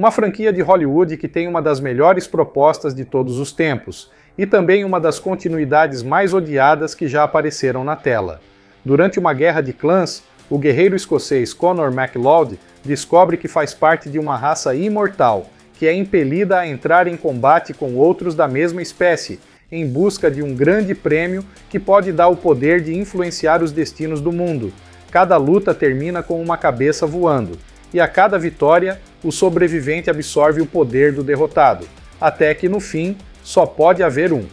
Uma franquia de Hollywood que tem uma das melhores propostas de todos os tempos, e também uma das continuidades mais odiadas que já apareceram na tela. Durante uma guerra de clãs, o guerreiro escocês Conor MacLeod descobre que faz parte de uma raça imortal, que é impelida a entrar em combate com outros da mesma espécie, em busca de um grande prêmio que pode dar o poder de influenciar os destinos do mundo. Cada luta termina com uma cabeça voando, e a cada vitória, o sobrevivente absorve o poder do derrotado, até que no fim, só pode haver um.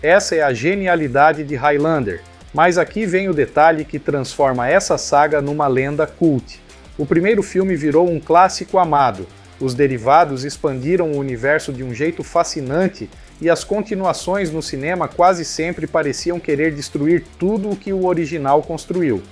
Essa é a genialidade de Highlander, mas aqui vem o detalhe que transforma essa saga numa lenda cult. O primeiro filme virou um clássico amado, os derivados expandiram o universo de um jeito fascinante e as continuações no cinema quase sempre pareciam querer destruir tudo o que o original construiu.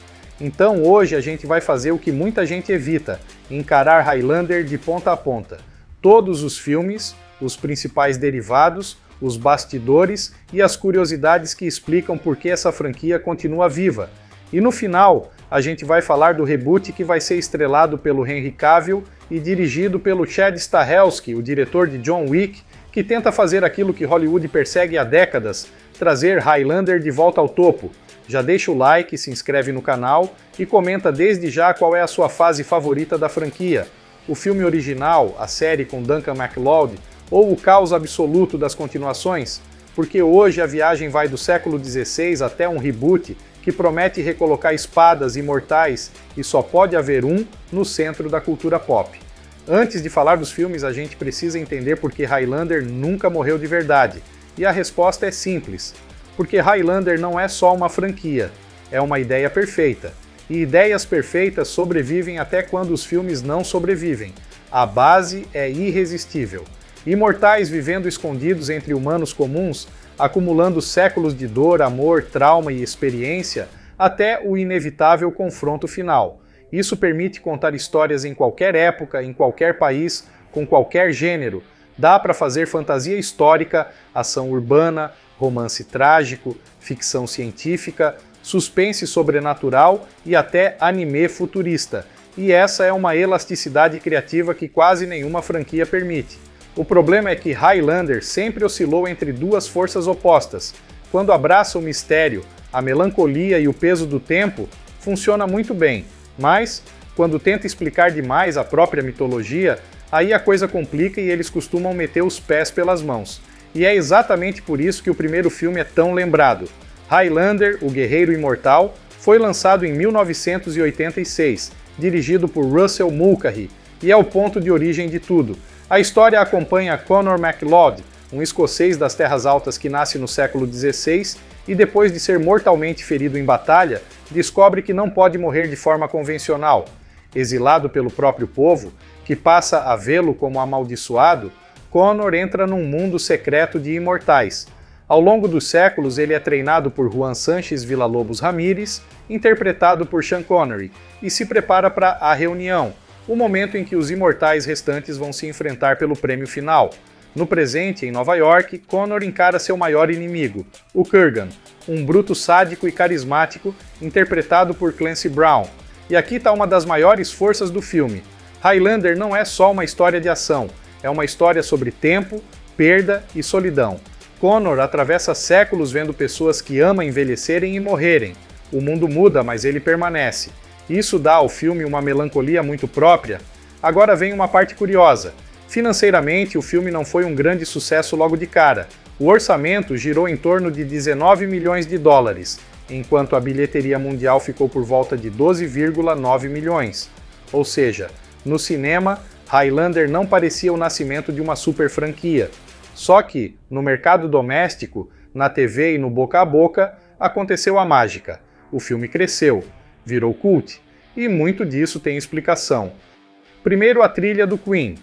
Então hoje a gente vai fazer o que muita gente evita, encarar Highlander de ponta a ponta. Todos os filmes, os principais derivados, os bastidores e as curiosidades que explicam por que essa franquia continua viva. E no final, a gente vai falar do reboot que vai ser estrelado pelo Henry Cavill e dirigido pelo Chad Stahelski, o diretor de John Wick, que tenta fazer aquilo que Hollywood persegue há décadas, trazer Highlander de volta ao topo. Já deixa o like, se inscreve no canal e comenta desde já qual é a sua fase favorita da franquia. O filme original, a série com Duncan MacLeod, ou o caos absoluto das continuações? Porque hoje a viagem vai do século XVI até um reboot que promete recolocar espadas imortais e só pode haver um no centro da cultura pop. Antes de falar dos filmes, a gente precisa entender por que Highlander nunca morreu de verdade. E a resposta é simples. Porque Highlander não é só uma franquia, é uma ideia perfeita. E ideias perfeitas sobrevivem até quando os filmes não sobrevivem. A base é irresistível. Imortais vivendo escondidos entre humanos comuns, acumulando séculos de dor, amor, trauma e experiência, até o inevitável confronto final. Isso permite contar histórias em qualquer época, em qualquer país, com qualquer gênero. Dá para fazer fantasia histórica, ação urbana, romance trágico, ficção científica, suspense sobrenatural e até anime futurista. E essa é uma elasticidade criativa que quase nenhuma franquia permite. O problema é que Highlander sempre oscilou entre duas forças opostas. Quando abraça o mistério, a melancolia e o peso do tempo, funciona muito bem. Mas, quando tenta explicar demais a própria mitologia, aí a coisa complica e eles costumam meter os pés pelas mãos. E é exatamente por isso que o primeiro filme é tão lembrado. Highlander, o Guerreiro Imortal, foi lançado em 1986, dirigido por Russell Mulcahy, e é o ponto de origem de tudo. A história acompanha Conor MacLeod, um escocês das terras altas que nasce no século XVI e depois de ser mortalmente ferido em batalha, descobre que não pode morrer de forma convencional. Exilado pelo próprio povo, que passa a vê-lo como amaldiçoado, Conor entra num mundo secreto de imortais. Ao longo dos séculos, ele é treinado por Juan Sánchez Villalobos Ramírez, interpretado por Sean Connery, e se prepara para a reunião, o momento em que os imortais restantes vão se enfrentar pelo prêmio final. No presente, em Nova York, Conor encara seu maior inimigo, o Kurgan, um bruto sádico e carismático, interpretado por Clancy Brown. E aqui está uma das maiores forças do filme. Highlander não é só uma história de ação, é uma história sobre tempo, perda e solidão. Conor atravessa séculos vendo pessoas que ama envelhecerem e morrerem. O mundo muda, mas ele permanece. Isso dá ao filme uma melancolia muito própria. Agora vem uma parte curiosa. Financeiramente, o filme não foi um grande sucesso logo de cara. O orçamento girou em torno de 19 milhões de dólares, enquanto a bilheteria mundial ficou por volta de 12,9 milhões. Ou seja, no cinema, Highlander não parecia o nascimento de uma super franquia. Só que, no mercado doméstico, na TV e no boca a boca, aconteceu a mágica. O filme cresceu, virou cult, e muito disso tem explicação. Primeiro, a trilha do Queen.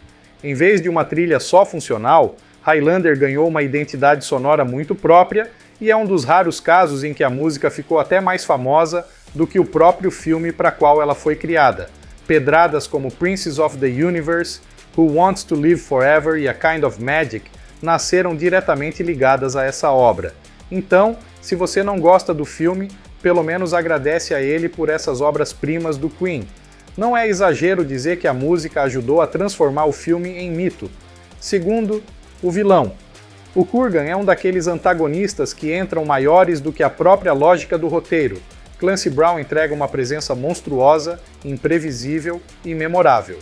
Em vez de uma trilha só funcional, Highlander ganhou uma identidade sonora muito própria e é um dos raros casos em que a música ficou até mais famosa do que o próprio filme para qual ela foi criada. Pedradas como Princess of the Universe, Who Wants to Live Forever e A Kind of Magic nasceram diretamente ligadas a essa obra. Então, se você não gosta do filme, pelo menos agradece a ele por essas obras-primas do Queen. Não é exagero dizer que a música ajudou a transformar o filme em mito. Segundo, o vilão. O Kurgan é um daqueles antagonistas que entram maiores do que a própria lógica do roteiro. Clancy Brown entrega uma presença monstruosa, imprevisível e memorável.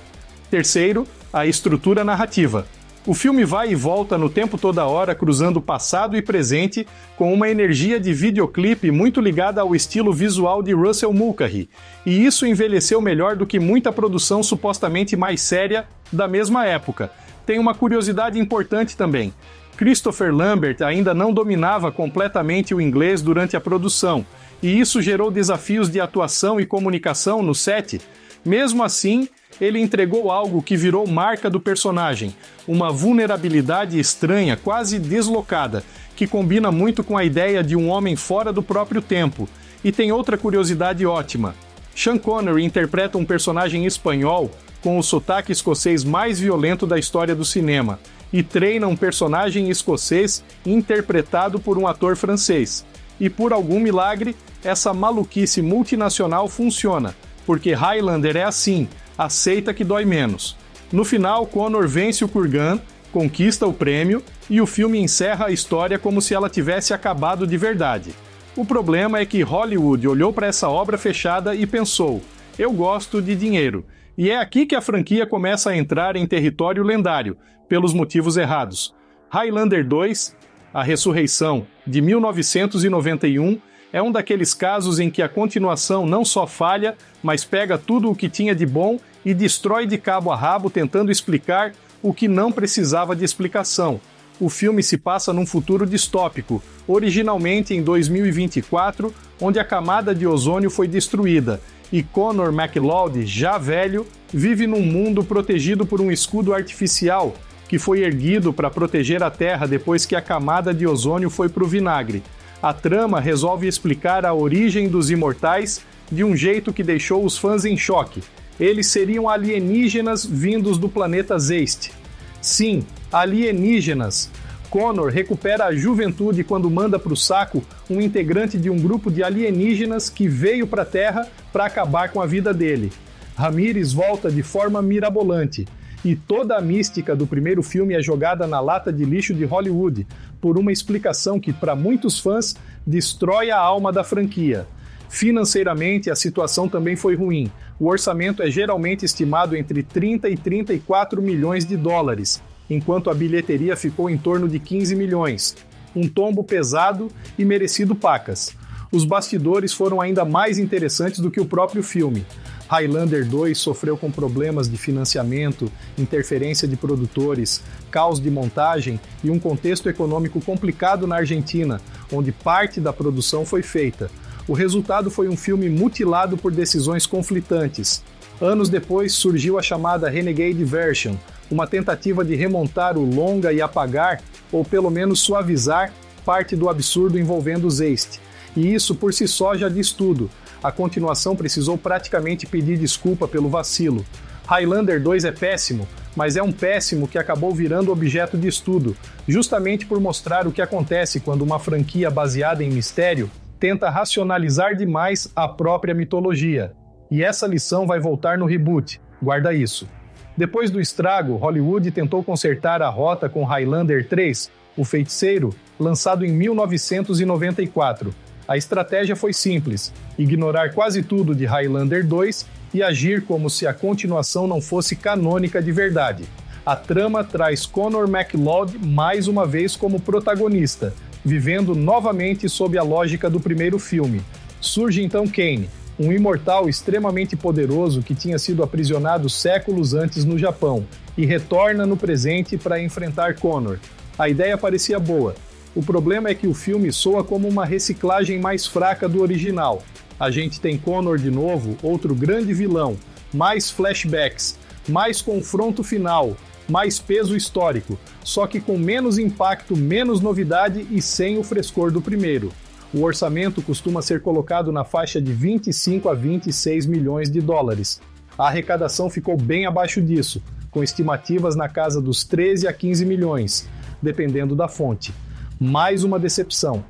Terceiro, a estrutura narrativa. O filme vai e volta no tempo toda hora, cruzando passado e presente, com uma energia de videoclipe muito ligada ao estilo visual de Russell Mulcahy, e isso envelheceu melhor do que muita produção supostamente mais séria da mesma época. Tem uma curiosidade importante também. Christopher Lambert ainda não dominava completamente o inglês durante a produção, e isso gerou desafios de atuação e comunicação no set. Mesmo assim, ele entregou algo que virou marca do personagem, uma vulnerabilidade estranha, quase deslocada, que combina muito com a ideia de um homem fora do próprio tempo. E tem outra curiosidade ótima. Sean Connery interpreta um personagem espanhol com o sotaque escocês mais violento da história do cinema, e treina um personagem escocês interpretado por um ator francês. E por algum milagre, essa maluquice multinacional funciona, porque Highlander é assim, aceita que dói menos. No final, Connor vence o Kurgan, conquista o prêmio e o filme encerra a história como se ela tivesse acabado de verdade. O problema é que Hollywood olhou para essa obra fechada e pensou: eu gosto de dinheiro. E é aqui que a franquia começa a entrar em território lendário, pelos motivos errados. Highlander 2, A Ressurreição, de 1991, é um daqueles casos em que a continuação não só falha, mas pega tudo o que tinha de bom e destrói de cabo a rabo tentando explicar o que não precisava de explicação. O filme se passa num futuro distópico, originalmente em 2024, onde a camada de ozônio foi destruída, e Connor MacLeod, já velho, vive num mundo protegido por um escudo artificial que foi erguido para proteger a Terra depois que a camada de ozônio foi pro vinagre. A trama resolve explicar a origem dos imortais de um jeito que deixou os fãs em choque. Eles seriam alienígenas vindos do planeta Zeist. Sim, alienígenas. Connor recupera a juventude quando manda para o saco um integrante de um grupo de alienígenas que veio para a Terra para acabar com a vida dele. Ramirez volta de forma mirabolante. E toda a mística do primeiro filme é jogada na lata de lixo de Hollywood, por uma explicação que, para muitos fãs, destrói a alma da franquia. Financeiramente, a situação também foi ruim. O orçamento é geralmente estimado entre 30 e 34 milhões de dólares, enquanto a bilheteria ficou em torno de 15 milhões. Um tombo pesado e merecido pacas. Os bastidores foram ainda mais interessantes do que o próprio filme. Highlander 2 sofreu com problemas de financiamento, interferência de produtores, caos de montagem e um contexto econômico complicado na Argentina, onde parte da produção foi feita. O resultado foi um filme mutilado por decisões conflitantes. Anos depois surgiu a chamada Renegade Version, uma tentativa de remontar o longa e apagar, ou pelo menos suavizar, parte do absurdo envolvendo Zeist. E isso por si só já diz tudo. A continuação precisou praticamente pedir desculpa pelo vacilo. Highlander 2 é péssimo, mas é um péssimo que acabou virando objeto de estudo, justamente por mostrar o que acontece quando uma franquia baseada em mistério tenta racionalizar demais a própria mitologia. E essa lição vai voltar no reboot, guarda isso. Depois do estrago, Hollywood tentou consertar a rota com Highlander 3, O Feiticeiro, lançado em 1994. A estratégia foi simples: ignorar quase tudo de Highlander 2 e agir como se a continuação não fosse canônica de verdade. A trama traz Connor MacLeod mais uma vez como protagonista, vivendo novamente sob a lógica do primeiro filme. Surge então Kane, um imortal extremamente poderoso que tinha sido aprisionado séculos antes no Japão, e retorna no presente para enfrentar Connor. A ideia parecia boa. O problema é que o filme soa como uma reciclagem mais fraca do original. A gente tem Connor de novo, outro grande vilão, mais flashbacks, mais confronto final, mais peso histórico, só que com menos impacto, menos novidade e sem o frescor do primeiro. O orçamento costuma ser colocado na faixa de 25 a 26 milhões de dólares. A arrecadação ficou bem abaixo disso, com estimativas na casa dos 13 a 15 milhões, dependendo da fonte. Mais uma decepção.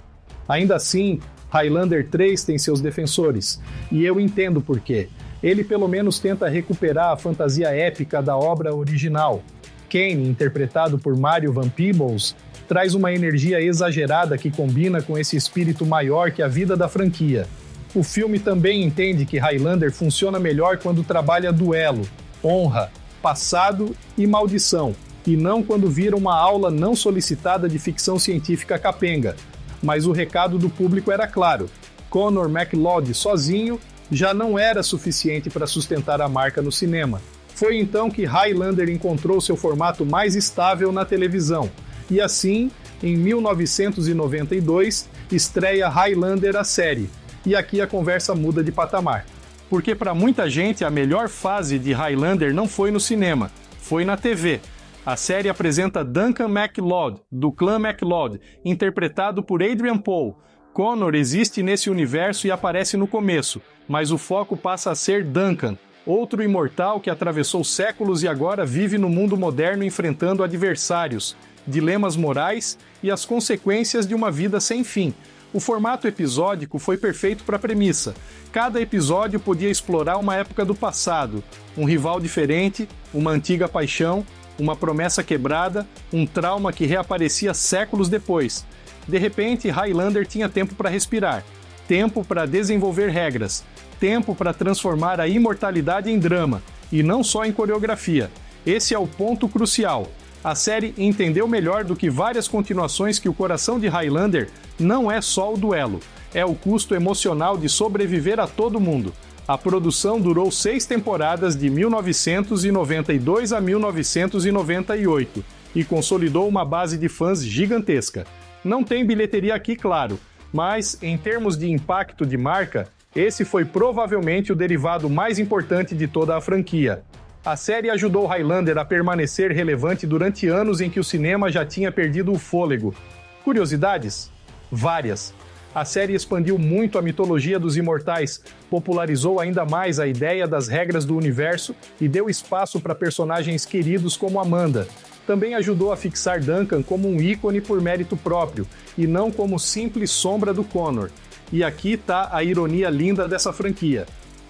Ainda assim, Highlander 3 tem seus defensores, e eu entendo por quê. Ele pelo menos tenta recuperar a fantasia épica da obra original. Kane, interpretado por Mario Van Peebles, traz uma energia exagerada que combina com esse espírito maior que a vida da franquia. O filme também entende que Highlander funciona melhor quando trabalha duelo, honra, passado e maldição, e não quando vira uma aula não solicitada de ficção científica capenga. Mas o recado do público era claro: Connor MacLeod sozinho já não era suficiente para sustentar a marca no cinema. Foi então que Highlander encontrou seu formato mais estável na televisão, e assim, em 1992, estreia Highlander a série. E aqui a conversa muda de patamar. Porque para muita gente a melhor fase de Highlander não foi no cinema, foi na TV. A série apresenta Duncan MacLeod, do clã MacLeod, interpretado por Adrian Paul. Connor existe nesse universo e aparece no começo, mas o foco passa a ser Duncan, outro imortal que atravessou séculos e agora vive no mundo moderno enfrentando adversários, dilemas morais e as consequências de uma vida sem fim. O formato episódico foi perfeito para a premissa. Cada episódio podia explorar uma época do passado, um rival diferente, uma antiga paixão, uma promessa quebrada, um trauma que reaparecia séculos depois. De repente, Highlander tinha tempo para respirar, tempo para desenvolver regras, tempo para transformar a imortalidade em drama, e não só em coreografia. Esse é o ponto crucial. A série entendeu melhor do que várias continuações que o coração de Highlander não é só o duelo, é o custo emocional de sobreviver a todo mundo. A produção durou 6 temporadas de 1992 a 1998 e consolidou uma base de fãs gigantesca. Não tem bilheteria aqui, claro, mas, em termos de impacto de marca, esse foi provavelmente o derivado mais importante de toda a franquia. A série ajudou Highlander a permanecer relevante durante anos em que o cinema já tinha perdido o fôlego. Curiosidades? Várias. A série expandiu muito a mitologia dos imortais, popularizou ainda mais a ideia das regras do universo e deu espaço para personagens queridos como Amanda. Também ajudou a fixar Duncan como um ícone por mérito próprio, e não como simples sombra do Connor. E aqui tá a ironia linda dessa franquia.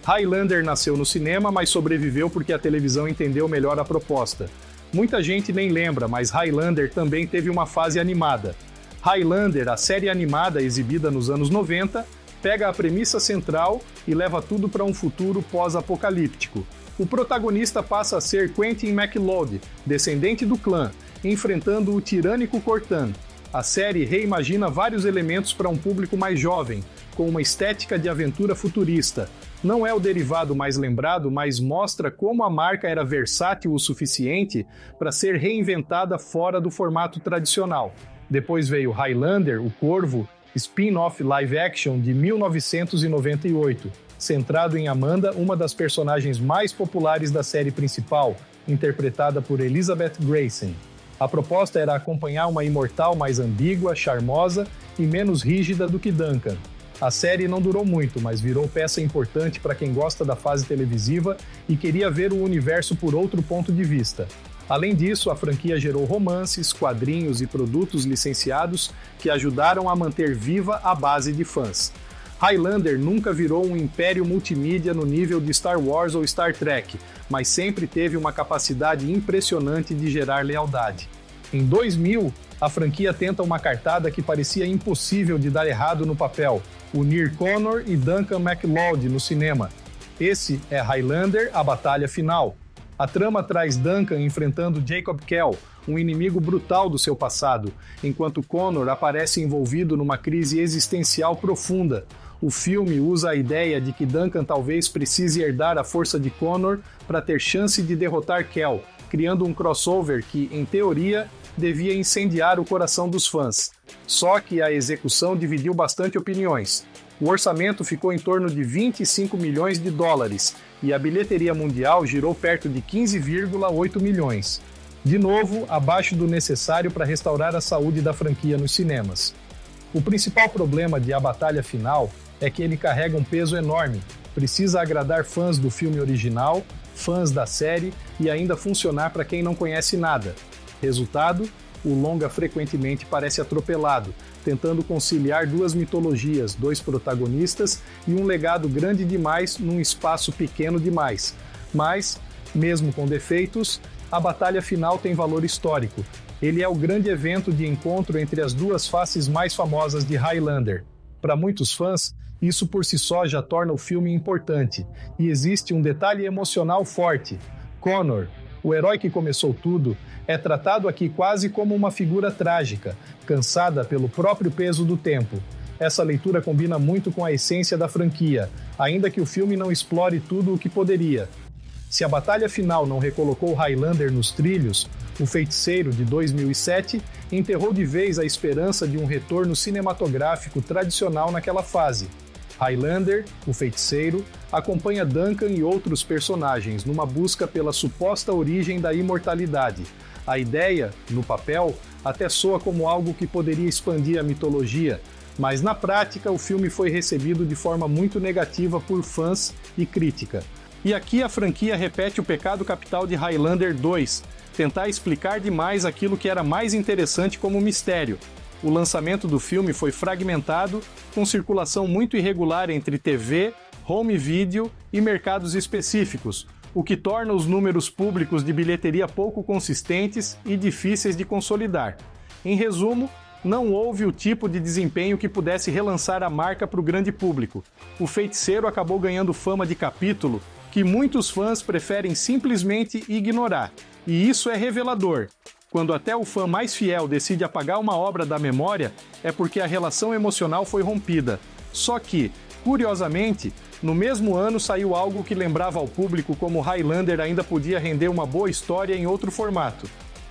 Highlander nasceu no cinema, mas sobreviveu porque a televisão entendeu melhor a proposta. Muita gente nem lembra, mas Highlander também teve uma fase animada. Highlander, a série animada exibida nos anos 90, pega a premissa central e leva tudo para um futuro pós-apocalíptico. O protagonista passa a ser Quentin MacLeod, descendente do clã, enfrentando o tirânico Cortan. A série reimagina vários elementos para um público mais jovem, com uma estética de aventura futurista. Não é o derivado mais lembrado, mas mostra como a marca era versátil o suficiente para ser reinventada fora do formato tradicional. Depois veio Highlander, o Corvo, spin-off live-action de 1998, centrado em Amanda, uma das personagens mais populares da série principal, interpretada por Elizabeth Gracen. A proposta era acompanhar uma imortal mais ambígua, charmosa e menos rígida do que Duncan. A série não durou muito, mas virou peça importante para quem gosta da fase televisiva e queria ver o universo por outro ponto de vista. Além disso, a franquia gerou romances, quadrinhos e produtos licenciados que ajudaram a manter viva a base de fãs. Highlander nunca virou um império multimídia no nível de Star Wars ou Star Trek, mas sempre teve uma capacidade impressionante de gerar lealdade. Em 2000, a franquia tenta uma cartada que parecia impossível de dar errado no papel: unir Connor e Duncan MacLeod no cinema. Esse é Highlander, a batalha final. A trama traz Duncan enfrentando Jacob Kell, um inimigo brutal do seu passado, enquanto Connor aparece envolvido numa crise existencial profunda. O filme usa a ideia de que Duncan talvez precise herdar a força de Connor para ter chance de derrotar Kell, criando um crossover que, em teoria, devia incendiar o coração dos fãs. Só que a execução dividiu bastante opiniões. O orçamento ficou em torno de 25 milhões de dólares e a bilheteria mundial girou perto de 15,8 milhões. De novo, abaixo do necessário para restaurar a saúde da franquia nos cinemas. O principal problema de A Batalha Final é que ele carrega um peso enorme, precisa agradar fãs do filme original, fãs da série e ainda funcionar para quem não conhece nada. Resultado, o longa frequentemente parece atropelado, tentando conciliar duas mitologias, dois protagonistas e um legado grande demais num espaço pequeno demais. Mas, mesmo com defeitos, a batalha final tem valor histórico. Ele é o grande evento de encontro entre as duas faces mais famosas de Highlander. Para muitos fãs, isso por si só já torna o filme importante, e existe um detalhe emocional forte. Connor, o herói que começou tudo, é tratado aqui quase como uma figura trágica, cansada pelo próprio peso do tempo. Essa leitura combina muito com a essência da franquia, ainda que o filme não explore tudo o que poderia. Se a batalha final não recolocou Highlander nos trilhos, O Feiticeiro, de 2007, enterrou de vez a esperança de um retorno cinematográfico tradicional naquela fase. Highlander, O Feiticeiro, acompanha Duncan e outros personagens numa busca pela suposta origem da imortalidade. A ideia, no papel, até soa como algo que poderia expandir a mitologia, mas na prática o filme foi recebido de forma muito negativa por fãs e crítica. E aqui a franquia repete o pecado capital de Highlander 2, tentar explicar demais aquilo que era mais interessante como mistério. O lançamento do filme foi fragmentado, com circulação muito irregular entre TV, home video e mercados específicos, o que torna os números públicos de bilheteria pouco consistentes e difíceis de consolidar. Em resumo, não houve o tipo de desempenho que pudesse relançar a marca para o grande público. O Feiticeiro acabou ganhando fama de capítulo que muitos fãs preferem simplesmente ignorar, e isso é revelador. Quando até o fã mais fiel decide apagar uma obra da memória, é porque a relação emocional foi rompida. Só que, curiosamente, no mesmo ano saiu algo que lembrava ao público como Highlander ainda podia render uma boa história em outro formato.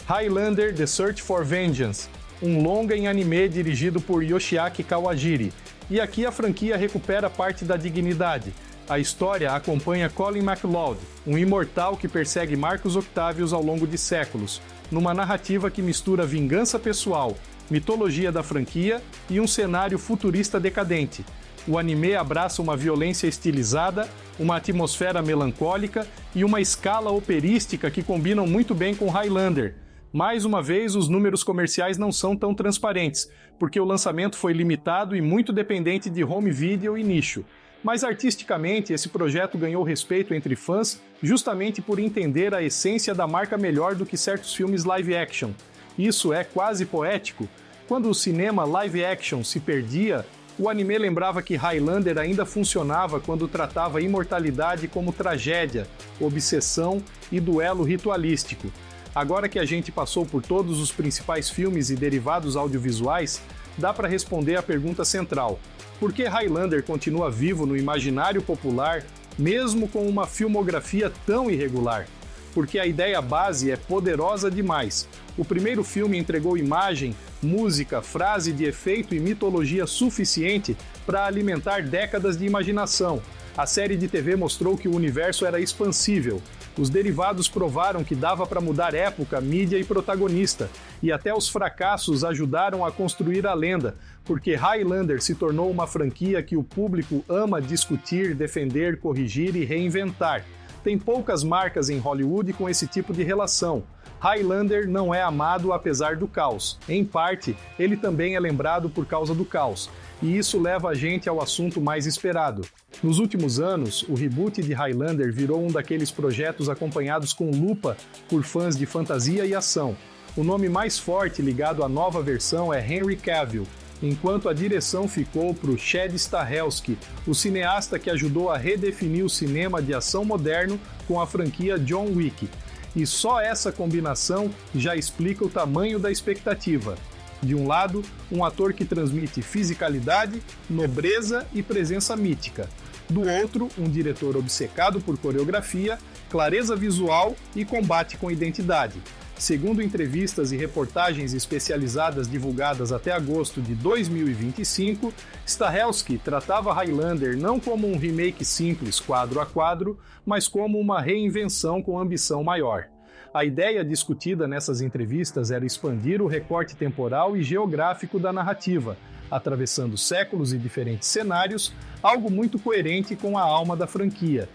Highlander: The Search for Vengeance, um longa em anime dirigido por Yoshiaki Kawajiri. E aqui a franquia recupera parte da dignidade. A história acompanha Colin MacLeod, um imortal que persegue Marcus Octavius ao longo de séculos, numa narrativa que mistura vingança pessoal, mitologia da franquia e um cenário futurista decadente. O anime abraça uma violência estilizada, uma atmosfera melancólica e uma escala operística que combinam muito bem com Highlander. Mais uma vez, os números comerciais não são tão transparentes, porque o lançamento foi limitado e muito dependente de home video e nicho. Mas artisticamente, esse projeto ganhou respeito entre fãs justamente por entender a essência da marca melhor do que certos filmes live action. Isso é quase poético. Quando o cinema live action se perdia, o anime lembrava que Highlander ainda funcionava quando tratava a imortalidade como tragédia, obsessão e duelo ritualístico. Agora que a gente passou por todos os principais filmes e derivados audiovisuais, dá para responder a pergunta central: por que Highlander continua vivo no imaginário popular, mesmo com uma filmografia tão irregular? Porque a ideia base é poderosa demais. O primeiro filme entregou imagem, música, frase de efeito e mitologia suficiente para alimentar décadas de imaginação. A série de TV mostrou que o universo era expansível. Os derivados provaram que dava para mudar época, mídia e protagonista, e até os fracassos ajudaram a construir a lenda, porque Highlander se tornou uma franquia que o público ama discutir, defender, corrigir e reinventar. Tem poucas marcas em Hollywood com esse tipo de relação. Highlander não é amado apesar do caos. Em parte, ele também é lembrado por causa do caos, e isso leva a gente ao assunto mais esperado. Nos últimos anos, o reboot de Highlander virou um daqueles projetos acompanhados com lupa por fãs de fantasia e ação. O nome mais forte ligado à nova versão é Henry Cavill, enquanto a direção ficou para o Chad Stahelski, o cineasta que ajudou a redefinir o cinema de ação moderno com a franquia John Wick. E só essa combinação já explica o tamanho da expectativa. De um lado, um ator que transmite fisicalidade, nobreza e presença mítica. Do outro, um diretor obcecado por coreografia, clareza visual e combate com identidade. Segundo entrevistas e reportagens especializadas divulgadas até agosto de 2025, Stahelski tratava Highlander não como um remake simples quadro a quadro, mas como uma reinvenção com ambição maior. A ideia discutida nessas entrevistas era expandir o recorte temporal e geográfico da narrativa, atravessando séculos e diferentes cenários, algo muito coerente com a alma da franquia.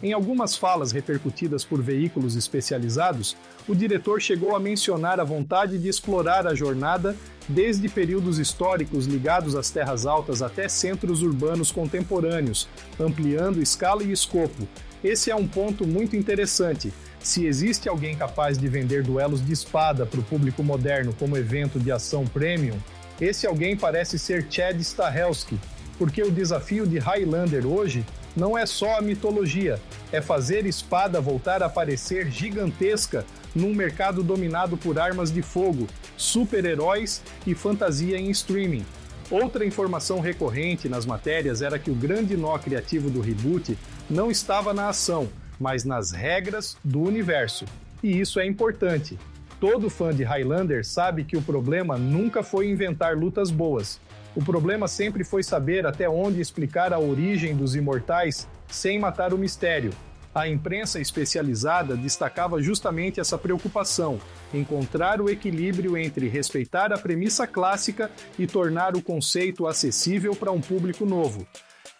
Em algumas falas repercutidas por veículos especializados, o diretor chegou a mencionar a vontade de explorar a jornada desde períodos históricos ligados às terras altas até centros urbanos contemporâneos, ampliando escala e escopo. Esse é um ponto muito interessante. Se existe alguém capaz de vender duelos de espada para o público moderno como evento de ação premium, esse alguém parece ser Chad Stahelski, porque o desafio de Highlander hoje não é só a mitologia, é fazer espada voltar a parecer gigantesca num mercado dominado por armas de fogo, super-heróis e fantasia em streaming. Outra informação recorrente nas matérias era que o grande nó criativo do reboot não estava na ação, mas nas regras do universo. E isso é importante. Todo fã de Highlander sabe que o problema nunca foi inventar lutas boas. O problema sempre foi saber até onde explicar a origem dos imortais sem matar o mistério. A imprensa especializada destacava justamente essa preocupação, encontrar o equilíbrio entre respeitar a premissa clássica e tornar o conceito acessível para um público novo.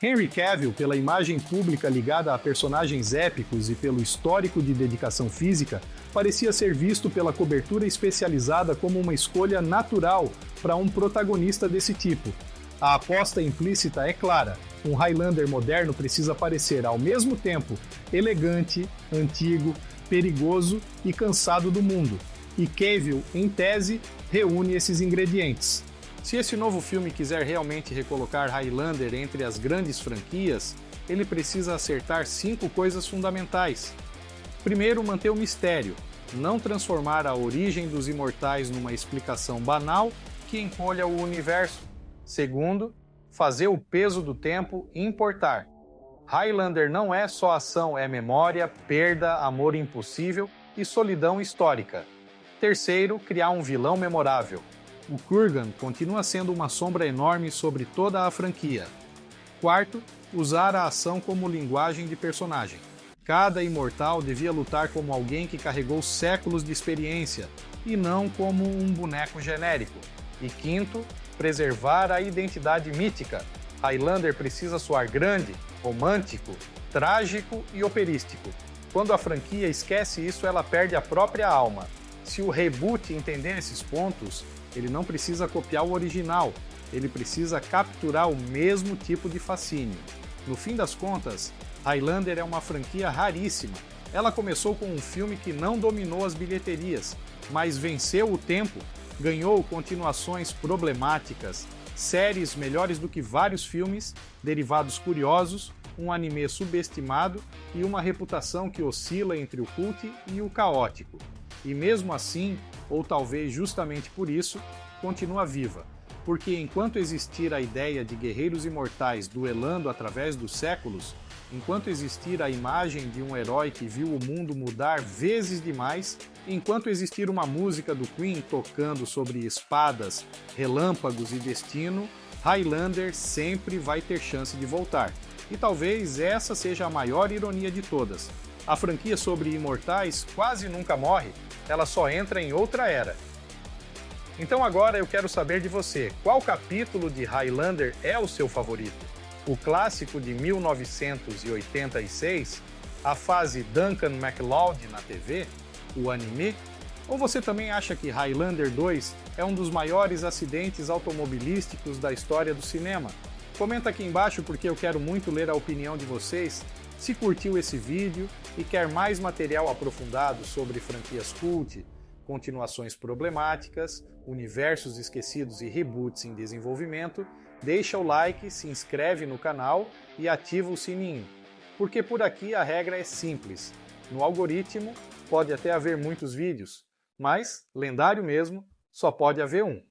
Henry Cavill, pela imagem pública ligada a personagens épicos e pelo histórico de dedicação física, parecia ser visto pela cobertura especializada como uma escolha natural para um protagonista desse tipo. A aposta implícita é clara: um Highlander moderno precisa parecer ao mesmo tempo elegante, antigo, perigoso e cansado do mundo. E Cavill, em tese, reúne esses ingredientes. Se esse novo filme quiser realmente recolocar Highlander entre as grandes franquias, ele precisa acertar 5 coisas fundamentais. Primeiro, manter o mistério, não transformar a origem dos imortais numa explicação banal que encolha o universo. Segundo, fazer o peso do tempo importar. Highlander não é só ação, é memória, perda, amor impossível e solidão histórica. Terceiro, criar um vilão memorável. O Kurgan continua sendo uma sombra enorme sobre toda a franquia. Quarto, usar a ação como linguagem de personagem. Cada imortal devia lutar como alguém que carregou séculos de experiência, e não como um boneco genérico. E quinto, preservar a identidade mítica. Highlander precisa soar grande, romântico, trágico e operístico. Quando a franquia esquece isso, ela perde a própria alma. Se o reboot entender esses pontos, ele não precisa copiar o original, ele precisa capturar o mesmo tipo de fascínio. No fim das contas, Highlander é uma franquia raríssima. Ela começou com um filme que não dominou as bilheterias, mas venceu o tempo, ganhou continuações problemáticas, séries melhores do que vários filmes, derivados curiosos, um anime subestimado e uma reputação que oscila entre o cult e o caótico. E mesmo assim, ou talvez justamente por isso, continua viva, porque enquanto existir a ideia de guerreiros imortais duelando através dos séculos, enquanto existir a imagem de um herói que viu o mundo mudar vezes demais, enquanto existir uma música do Queen tocando sobre espadas, relâmpagos e destino, Highlander sempre vai ter chance de voltar. E talvez essa seja a maior ironia de todas. A franquia sobre imortais quase nunca morre, ela só entra em outra era. Então agora eu quero saber de você, qual capítulo de Highlander é o seu favorito? O clássico de 1986, a fase Duncan MacLeod na TV, o anime? Ou você também acha que Highlander 2 é um dos maiores acidentes automobilísticos da história do cinema? Comenta aqui embaixo porque eu quero muito ler a opinião de vocês. Se curtiu esse vídeo e quer mais material aprofundado sobre franquias cult, continuações problemáticas, universos esquecidos e reboots em desenvolvimento, deixa o like, se inscreve no canal e ativa o sininho. Porque por aqui a regra é simples. No algoritmo pode até haver muitos vídeos, mas, lendário mesmo, só pode haver um.